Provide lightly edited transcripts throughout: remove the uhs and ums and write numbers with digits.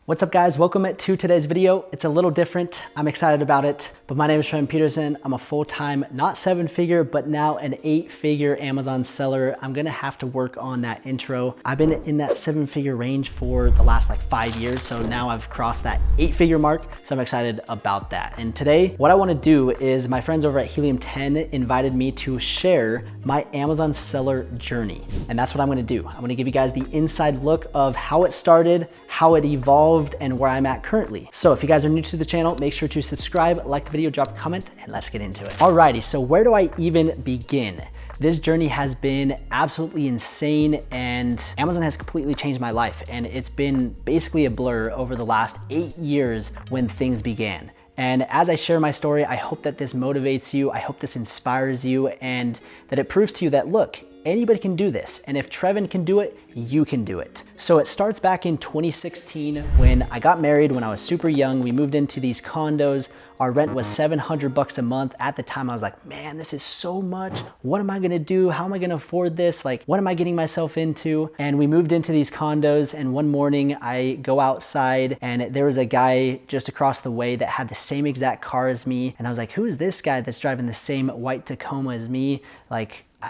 What's up guys, welcome to today's video. It's a little different, I'm excited about it, but my name is Trent Peterson. I'm a full-time, not 7-figure, but now an 8-figure Amazon seller. I'm gonna have to work on that intro. I've been in that 7-figure range for the last 5 years, so now I've crossed that 8-figure mark, so I'm excited about that. And today, what I wanna do is my friends over at Helium 10 invited me to share my Amazon seller journey. And that's what I'm gonna do. I'm gonna give you guys the inside look of how it started, how it evolved, and where I'm at currently. So if you guys are new to the channel, make sure to subscribe, like the video, drop a comment, and let's get into it. Alrighty, so where do I even begin? This journey has been absolutely insane, and Amazon has completely changed my life, and it's been basically a blur over the last 8 years when things began. And as I share my story, I hope that this motivates you, I hope this inspires you, and that it proves to you that, look, anybody can do this. And if Trevin can do it, you can do it. So it starts back in 2016 when I got married, when I was super young. We moved into these condos. Our rent was $700 a month. At the time, I was like, man, this is so much. What am I gonna do? How am I gonna afford this? What am I getting myself into? And we moved into these condos, and one morning I go outside and there was a guy just across the way that had the same exact car as me. And I was like, who is this guy that's driving the same white Tacoma as me?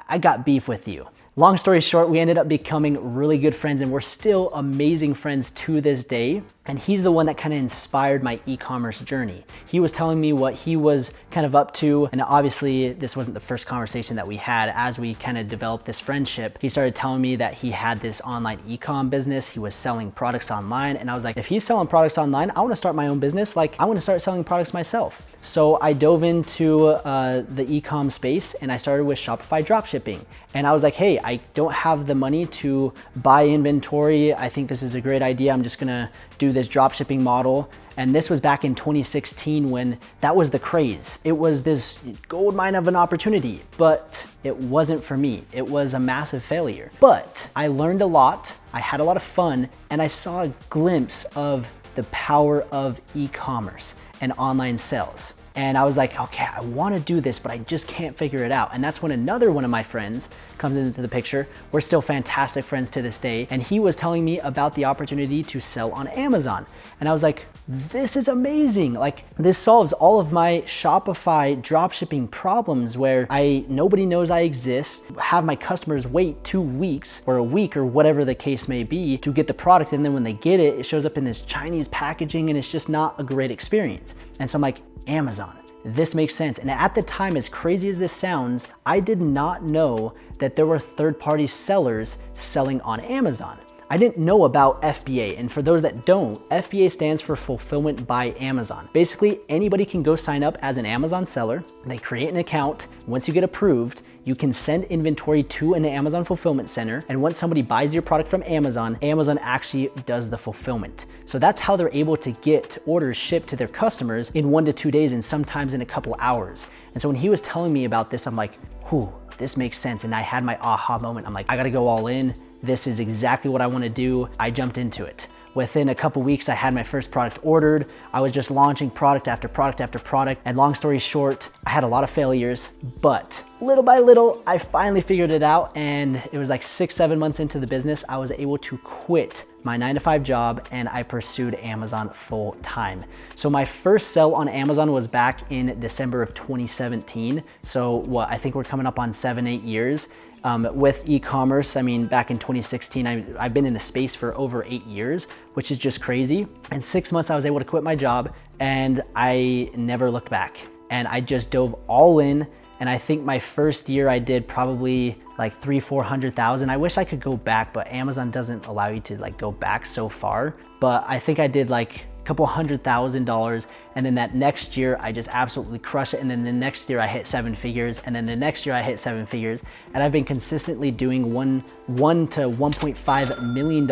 I got beef with you. Long story short, we ended up becoming really good friends, and we're still amazing friends to this day. And he's the one that kind of inspired my e-commerce journey. He was telling me what he was kind of up to. And obviously this wasn't the first conversation that we had. As we kind of developed this friendship, he started telling me that he had this online e-com business. He was selling products online. And I was like, if he's selling products online, I want to start my own business. I want to start selling products myself. So I dove into the e-com space, and I started with Shopify dropshipping. And I was like, hey, I don't have the money to buy inventory. I think this is a great idea. I'm just gonna do this dropshipping model. And this was back in 2016 when that was the craze. It was this gold mine of an opportunity, but it wasn't for me. It was a massive failure. But I learned a lot, I had a lot of fun, and I saw a glimpse of the power of e-commerce and online sales. And I was like, okay, I wanna do this, but I just can't figure it out. And that's when another one of my friends comes into the picture. We're still fantastic friends to this day. And he was telling me about the opportunity to sell on Amazon. And I was like, this is amazing. This solves all of my Shopify dropshipping problems where nobody knows I exist, have my customers wait 2 weeks or a week or whatever the case may be to get the product. And then when they get it, it shows up in this Chinese packaging, and it's just not a great experience. And so I'm like, Amazon, this makes sense. And at the time, as crazy as this sounds, I did not know that there were third-party sellers selling on Amazon. I didn't know about FBA, and for those that don't, FBA stands for Fulfillment by Amazon. Basically, anybody can go sign up as an Amazon seller. They create an account. Once you get approved, you can send inventory to an Amazon fulfillment center. And once somebody buys your product from Amazon, Amazon actually does the fulfillment. So that's how they're able to get orders shipped to their customers in 1 to 2 days, and sometimes in a couple hours. And so when he was telling me about this, I'm like, whew, this makes sense. And I had my aha moment. I'm like, I gotta go all in. This is exactly what I wanna do. I jumped into it. Within a couple weeks, I had my first product ordered. I was just launching product after product after product. And long story short, I had a lot of failures, but little by little, I finally figured it out. And it was 6-7 months into the business, I was able to quit my 9-to-5 job, and I pursued Amazon full time. So my first sell on Amazon was back in December of 2017. So I think we're coming up on 7-8 years. With e-commerce, back in 2016, I've been in the space for over 8 years, which is just crazy. In 6 months, I was able to quit my job, and I never looked back. And I just dove all in. And I think my first year I did probably $300,000-400,000. I wish I could go back, but Amazon doesn't allow you to go back so far. But I think I did a couple $100,000. And then that next year I just absolutely crushed it. And then the next year I hit 7 figures. And then the next year I hit 7 figures. And I've been consistently doing $1 to $1.5 million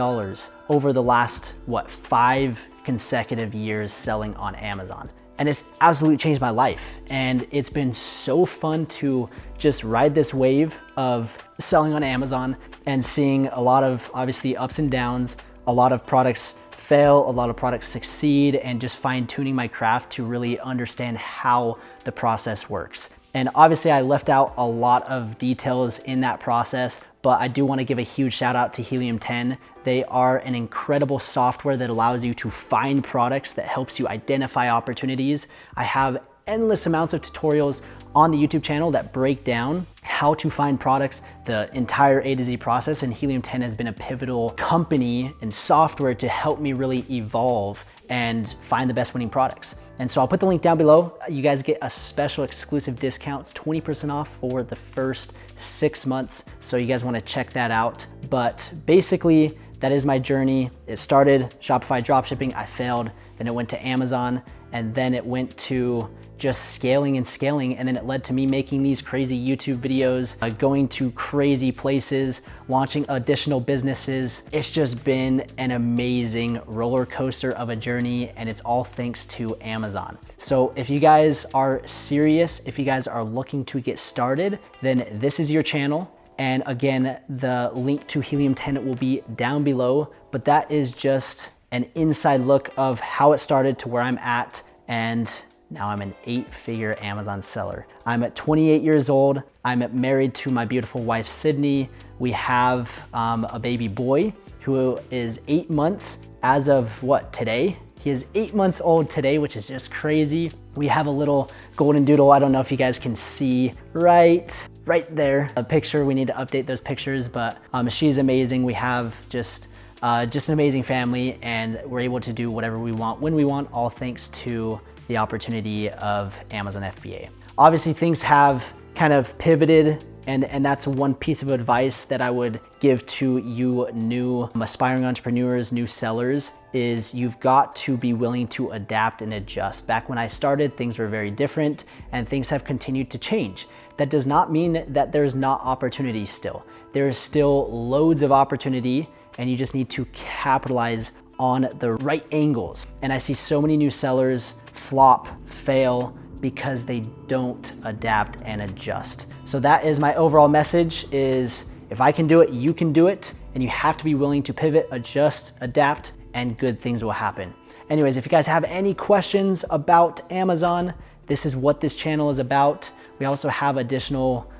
over the last, 5 consecutive years selling on Amazon. And it's absolutely changed my life. And it's been so fun to just ride this wave of selling on Amazon and seeing a lot of obviously ups and downs, a lot of products fail, a lot of products succeed, and just fine tuning my craft to really understand how the process works. And obviously I left out a lot of details in that process, but I do want to give a huge shout out to Helium 10. They are an incredible software that allows you to find products, that helps you identify opportunities. I have endless amounts of tutorials on the YouTube channel that break down how to find products, the entire A to Z process, and Helium 10 has been a pivotal company and software to help me really evolve and find the best winning products. And so I'll put the link down below. You guys get a special exclusive discount, 20% off for the first 6 months. So you guys wanna check that out. But basically, that is my journey. It started Shopify dropshipping, I failed. Then it went to Amazon, and then it went to just scaling and scaling, and then it led to me making these crazy YouTube videos, going to crazy places, launching additional businesses. It's just been an amazing roller coaster of a journey, and it's all thanks to Amazon. So if you guys are serious, if you guys are looking to get started, then this is your channel. And again, the link to Helium 10 will be down below, but that is just an inside look of how it started to where I'm at, and now I'm an 8-figure Amazon seller. I'm at 28 years old. I'm married to my beautiful wife, Sydney. We have a baby boy who is 8 months as of today? He is 8 months old today, which is just crazy. We have a little golden doodle. I don't know if you guys can see right there, a picture. We need to update those pictures, but she's amazing. We have just an amazing family, and we're able to do whatever we want when we want, all thanks to the opportunity of Amazon FBA. Obviously, things have kind of pivoted, and that's one piece of advice that I would give to you new aspiring entrepreneurs, new sellers, is you've got to be willing to adapt and adjust. Back when I started, things were very different, and things have continued to change. That does not mean that there's not opportunity still. There is still loads of opportunity, and you just need to capitalize on the right angles. And I see so many new sellers flop, fail, because they don't adapt and adjust. So that is my overall message, is if I can do it, you can do it, and you have to be willing to pivot, adjust, adapt, and good things will happen. Anyways, if you guys have any questions about Amazon, this is what this channel is about. We also have additional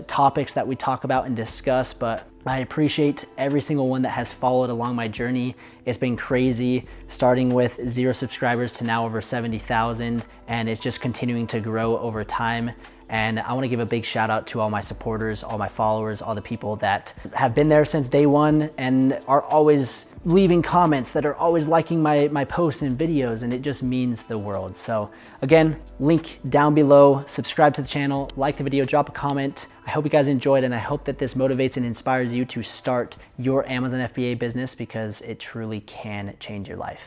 topics that we talk about and discuss, but I appreciate every single one that has followed along my journey. It's been crazy, starting with 0 subscribers to now over 70,000, and it's just continuing to grow over time. And I want to give a big shout out to all my supporters, all my followers, all the people that have been there since day one and are always leaving comments, that are always liking my posts and videos, and it just means the world. So again, link down below, subscribe to the channel, like the video, drop a comment. I hope you guys enjoyed, and I hope that this motivates and inspires you to start your Amazon FBA business, because it truly can change your life.